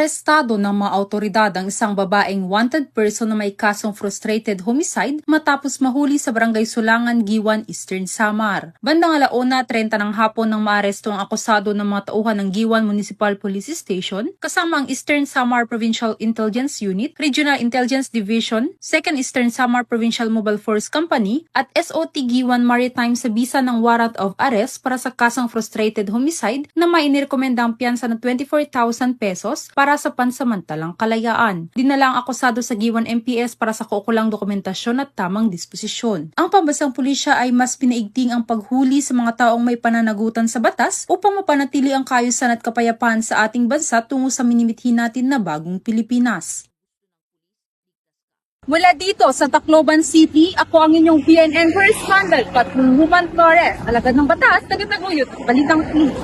Inarestado ng mga autoridad ang isang babaeng wanted person na may kasong frustrated homicide matapos mahuli sa Barangay Sulangan, Giwan, Eastern Samar. Bandang 1:30 ng hapon nang maaresto ang akusado ng mga tauhan ng Giwan Municipal Police Station kasama ang Eastern Samar Provincial Intelligence Unit, Regional Intelligence Division, 2nd Eastern Samar Provincial Mobile Force Company at SOT Giwan Maritime sa bisa ng warrant of arrest para sa kasong frustrated homicide na may inirekomendang piyansa ng 24,000 pesos para sa pansamantalang kalayaan. Dinala ang akusado sa Giwan MPS para sa kaukulang dokumentasyon at tamang disposisyon. Ang pambansang pulisya ay mas pinaigting ang paghuli sa mga taong may pananagutan sa batas upang mapanatili ang kaayusan at kapayapaan sa ating bansa tungo sa minimithi natin na bagong Pilipinas. Mula dito sa Tacloban City, ako ang inyong PNN correspondent, Patron Human Flores, alagad ng batas, tagataguyod, Balitang Police.